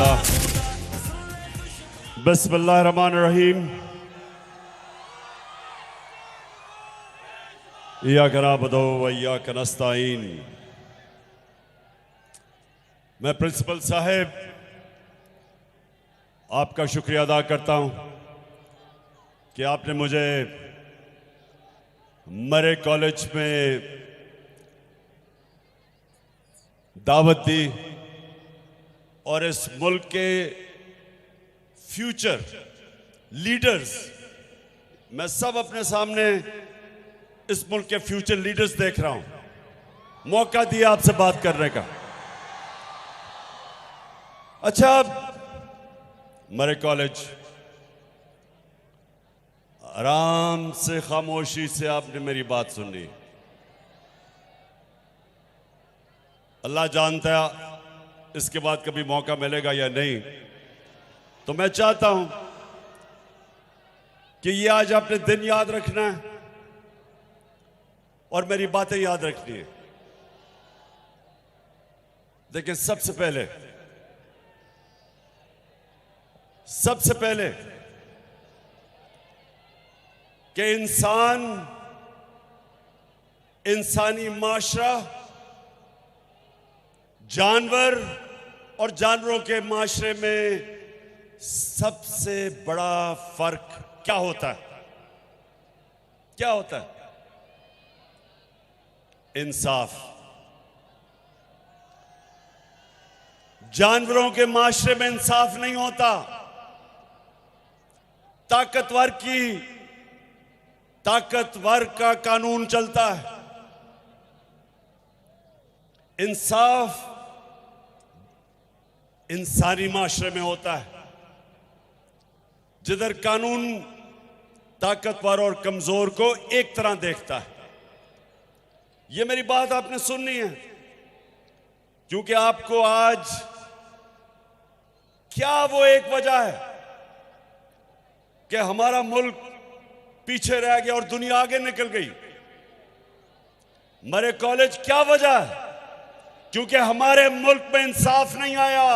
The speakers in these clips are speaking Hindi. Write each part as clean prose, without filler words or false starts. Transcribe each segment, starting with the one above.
अल्हम्दुलिल्लाह। बिस्मिल्लाहिर्रहमानिर्रहीम। इय्याका नअबुदु व इय्याका नस्तईन। मैं प्रिंसिपल साहब आपका शुक्रिया अदा करता हूं कि आपने मुझे मरे कॉलेज में दावत दी और इस मुल्क के फ्यूचर लीडर्स, मैं सब अपने सामने इस मुल्क के फ्यूचर लीडर्स देख रहा हूं, मौका दिया आपसे बात करने का। अच्छा, मरे कॉलेज आराम से खामोशी से आपने मेरी बात सुनी। अल्लाह जानता है इसके बाद कभी मौका मिलेगा या नहीं। तो मैं चाहता हूं कि ये आज आपने दिन याद रखना है और मेरी बातें याद रखनी है। देखिए, सबसे पहले कि इंसानी माशरा जानवर और जानवरों के माशरे में सबसे बड़ा फर्क क्या होता है? क्या होता है? इंसाफ। जानवरों के माशरे में इंसाफ नहीं होता। ताकतवर का कानून चलता है। इंसाफ इंसानी माशरे में होता है, जिधर कानून ताकतवर और कमजोर को एक तरह देखता है। ये मेरी बात आपने सुननी है, क्योंकि आपको आज क्या वो एक वजह है कि हमारा मुल्क पीछे रह गया और दुनिया आगे निकल गई। मरे कॉलेज क्या वजह है? क्योंकि हमारे मुल्क में इंसाफ नहीं आया।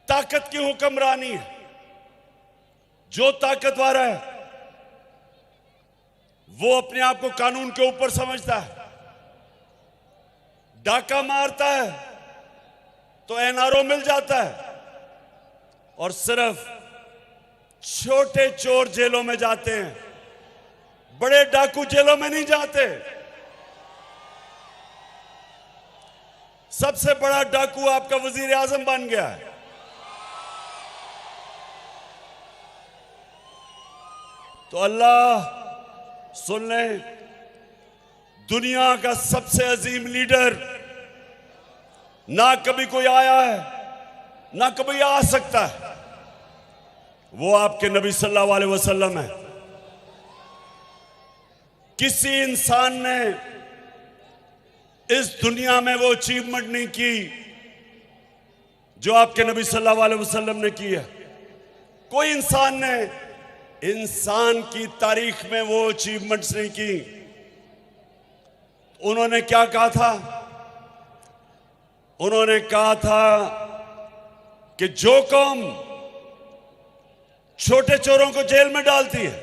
ताकत की हुक्मरानी है। जो ताकतवर है वो अपने आप को कानून के ऊपर समझता है। डाका मारता है तो एनआरओ मिल जाता है और सिर्फ छोटे चोर जेलों में जाते हैं, बड़े डाकू जेलों में नहीं जाते। सबसे बड़ा डाकू आपका वजीर आजम बन गया है। तो अल्लाह सुन ले, दुनिया का सबसे अजीम लीडर ना कभी कोई आया है, ना कभी आ सकता है। वो आपके नबी सल्लल्लाहु अलैहि वसल्लम है। किसी इंसान ने इस दुनिया में वो अचीवमेंट नहीं की जो आपके नबी सल्लल्लाहु अलैहि वसल्लम ने की है। कोई इंसान ने इंसान की तारीख में वो अचीवमेंट्स नहीं की। उन्होंने क्या कहा था? उन्होंने कहा था कि जो कौम छोटे चोरों को जेल में डालती है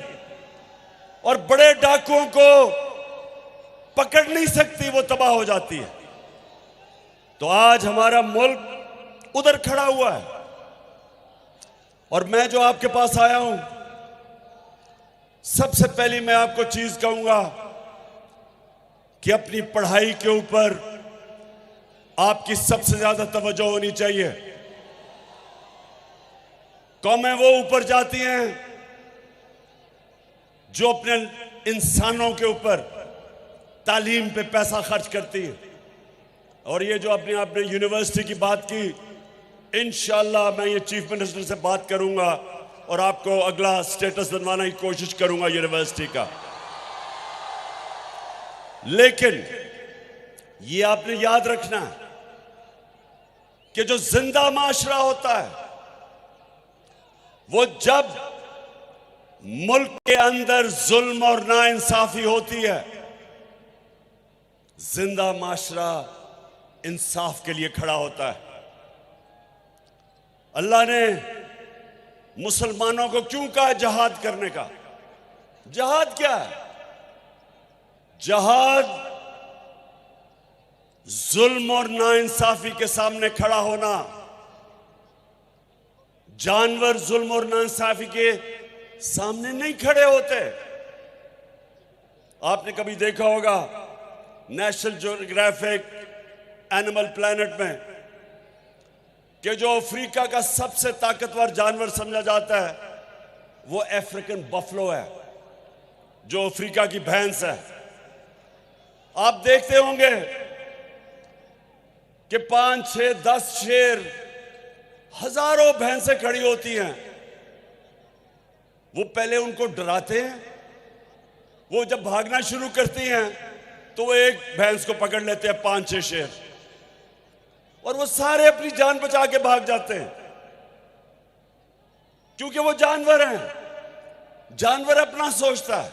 और बड़े डाकुओं को पकड़ नहीं सकती, वो तबाह हो जाती है। तो आज हमारा मुल्क उधर खड़ा हुआ है और मैं जो आपके पास आया हूं, सबसे पहली मैं आपको चीज कहूंगा कि अपनी पढ़ाई के ऊपर आपकी सबसे ज्यादा तवज्जो होनी चाहिए। कौमें वो ऊपर जाती हैं जो अपने इंसानों के ऊपर तालीम पे पैसा खर्च करती है। और ये जो आपने यूनिवर्सिटी की बात की, इंशाअल्लाह मैं ये चीफ मिनिस्टर से बात करूंगा और आपको अगला स्टेटस बनवाने की कोशिश करूंगा यूनिवर्सिटी का। लेकिन ये आपने याद रखना है कि जो जिंदा माशरा होता है वो जब मुल्क के अंदर जुल्म और नाइंसाफी होती है, जिंदा माशरा इंसाफ के लिए खड़ा होता है। अल्लाह ने मुसलमानों को क्यों कहा जहाद करने का? जहाद क्या है? जहाद जुल्म और नाइंसाफी के सामने खड़ा होना। जानवर जुल्म और नाइंसाफी के सामने नहीं खड़े होते। आपने कभी देखा होगा नेशनल ज्योग्राफिक एनिमल प्लैनेट में कि जो अफ्रीका का सबसे ताकतवर जानवर समझा जाता है वो अफ्रीकन बफलो है, जो अफ्रीका की भैंस है। आप देखते होंगे कि 5, 6, 10 शेर, हजारों भैंसें खड़ी होती हैं। वो पहले उनको डराते हैं। वो जब भागना शुरू करती हैं तो वो एक भैंस को पकड़ लेते हैं 5, 6 शेर, और वो सारे अपनी जान बचा के भाग जाते हैं, क्योंकि वो जानवर हैं। जानवर अपना सोचता है।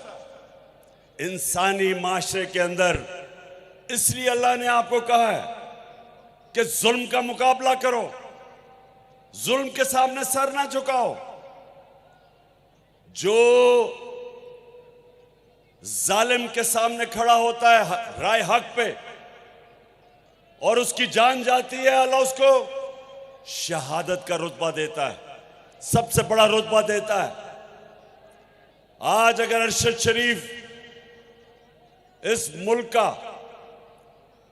इंसानी माशरे के अंदर इसलिए अल्लाह ने आपको कहा है कि जुल्म का मुकाबला करो, जुल्म के सामने सर ना झुकाओ। जो जालिम के सामने खड़ा होता है राय हक पे और उसकी जान जाती है, अल्लाह उसको शहादत का रुतबा देता है, सबसे बड़ा रुतबा देता है। आज अगर अरशद शरीफ इस मुल्क का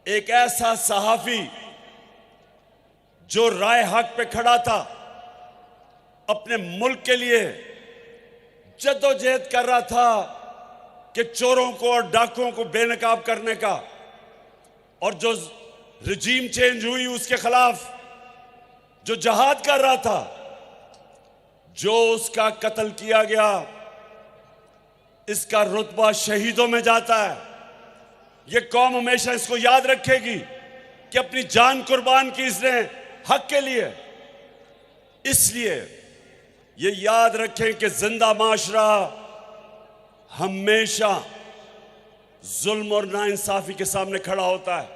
एक ऐसा सहाफी जो राय हक पे खड़ा था, अपने मुल्क के लिए जद्दोजहद कर रहा था कि चोरों को और डाकुओं को बेनकाब करने का, और जो रजीम चेंज हुई उसके खिलाफ जो जहाद कर रहा था, जो उसका कत्ल किया गया, इसका रुतबा शहीदों में जाता है। ये कौम हमेशा इसको याद रखेगी कि अपनी जान कुर्बान की इसने हक के लिए। इसलिए ये याद रखें कि जिंदा माशरा हमेशा जुल्म और नाइंसाफी के सामने खड़ा होता है।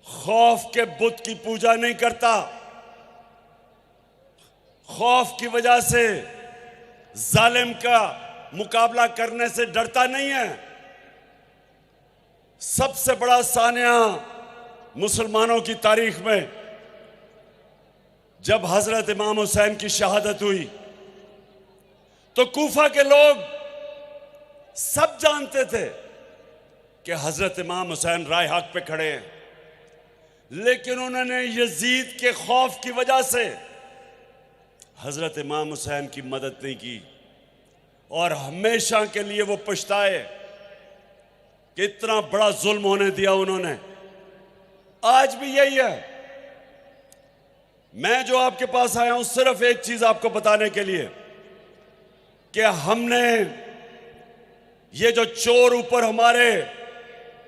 खौफ के बुत की पूजा नहीं करता, खौफ की वजह से जालिम का मुकाबला करने से डरता नहीं है। सबसे बड़ा सानिया मुसलमानों की तारीख में जब हजरत इमाम हुसैन की शहादत हुई तो कूफा के लोग सब जानते थे कि हजरत इमाम हुसैन राय हक पे खड़े हैं, लेकिन उन्होंने यजीद के खौफ की वजह से हजरत इमाम हुसैन की मदद नहीं की, और हमेशा के लिए वो पछताए कि इतना बड़ा जुल्म होने दिया उन्होंने। आज भी यही है। मैं जो आपके पास आया हूं सिर्फ एक चीज आपको बताने के लिए कि हमने ये जो चोर ऊपर हमारे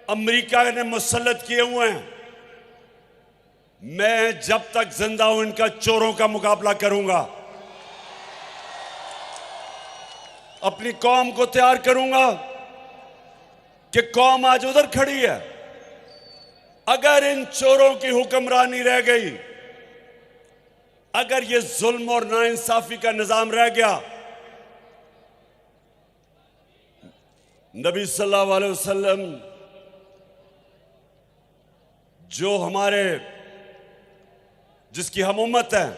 अमेरिका ने मुसल्लत किए हुए हैं, मैं जब तक जिंदा हूं इनका चोरों का मुकाबला करूंगा। अपनी कौम को तैयार करूंगा कि कौम आज उधर खड़ी है। अगर इन चोरों की हुक्मरानी रह गई, अगर ये जुल्म और नाइंसाफी का निजाम रह गया, नबी सल्लल्लाहु अलैहि वसल्लम जो हमारे जिसकी हम उम्मत है,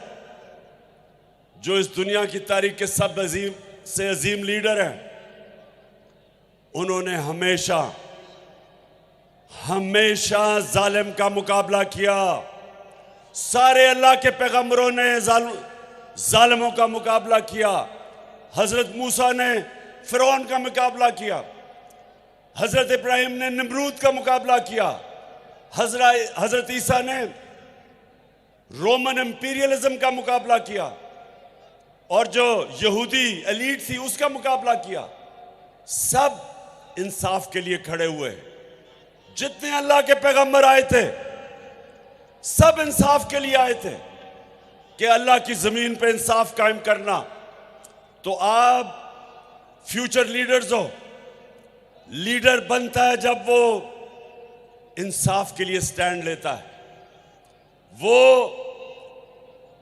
जो इस दुनिया की तारीख के सब अजीम लीडर हैं, उन्होंने हमेशा हमेशा जालिम का मुकाबला किया। सारे अल्लाह के पैगंबरों ने जालिमों का मुकाबला किया। हजरत मूसा ने फिरौन का मुकाबला किया, हजरत इब्राहिम ने नमरूद का मुकाबला किया, हजरत ईसा ने रोमन इंपीरियलिज्म का मुकाबला किया, और जो यहूदी एलीट थी उसका मुकाबला किया। सब इंसाफ के लिए खड़े हुए। जितने अल्लाह के पैगंबर आए थे सब इंसाफ के लिए आए थे कि अल्लाह की जमीन पे इंसाफ कायम करना। तो आप फ्यूचर लीडर्स हो। लीडर बनता है जब वो इंसाफ के लिए स्टैंड लेता है। वो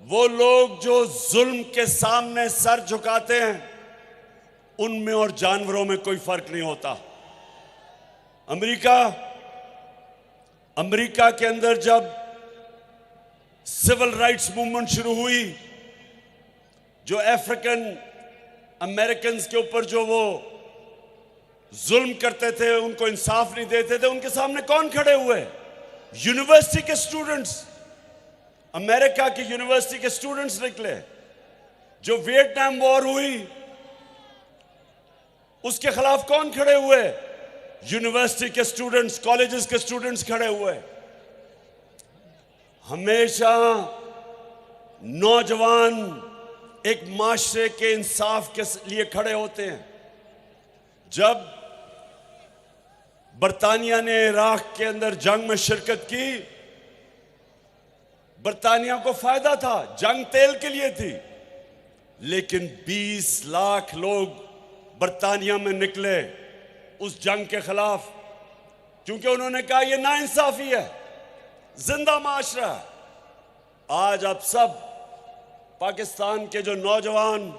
वो लोग जो जुल्म के सामने सर झुकाते हैं, उनमें और जानवरों में कोई फर्क नहीं होता। अमेरिका के अंदर जब सिविल राइट्स मूवमेंट शुरू हुई, जो अफ्रीकन अमेरिकन के ऊपर जो वो जुल्म करते थे, उनको इंसाफ नहीं देते थे, उनके सामने कौन खड़े हुए? यूनिवर्सिटी के स्टूडेंट्स, अमेरिका की यूनिवर्सिटी के स्टूडेंट्स निकले। जो वियतनाम वॉर हुई, उसके खिलाफ कौन खड़े हुए? यूनिवर्सिटी के स्टूडेंट्स, कॉलेजेस के स्टूडेंट्स खड़े हुए। हमेशा नौजवान एक माशरे के इंसाफ के लिए खड़े होते हैं। जब बरतानिया ने इराक के अंदर जंग में शिरकत की, बरतानिया को फायदा था, जंग तेल के लिए थी, लेकिन 20 लाख लोग बरतानिया में निकले उस जंग के खिलाफ, क्योंकि उन्होंने कहा यह नाइंसाफी है, जिंदा माशरा। आज आप सब पाकिस्तान के जो नौजवान,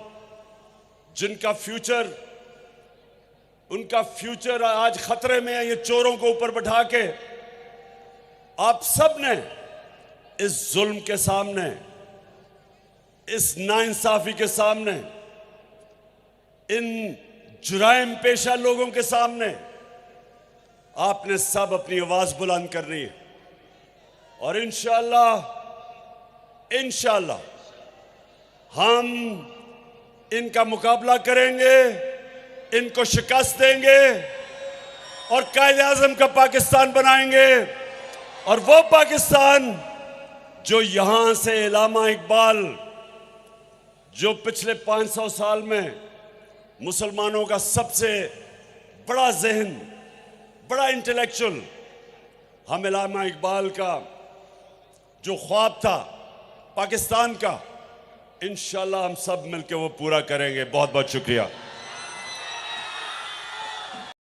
जिनका फ्यूचर, उनका फ्यूचर आज खतरे में है, ये चोरों को ऊपर बैठा के, आप सब ने इस जुल्म के सामने, इस नाइंसाफी के सामने, इन जुराइम पेशा लोगों के सामने आपने सब अपनी आवाज बुलंद करनी है। और इंशाअल्लाह हम इनका मुकाबला करेंगे, इनको शिकस्त देंगे और कायद-ए-आज़म का पाकिस्तान बनाएंगे। और वो पाकिस्तान जो यहां से इलामा इकबाल, जो पिछले 500 साल में मुसलमानों का सबसे बड़ा ज़हन, बड़ा इंटेलेक्चुअल, हम इलामा इकबाल का जो ख्वाब था पाकिस्तान का, इंशाअल्लाह हम सब मिलकर वो पूरा करेंगे। बहुत बहुत शुक्रिया।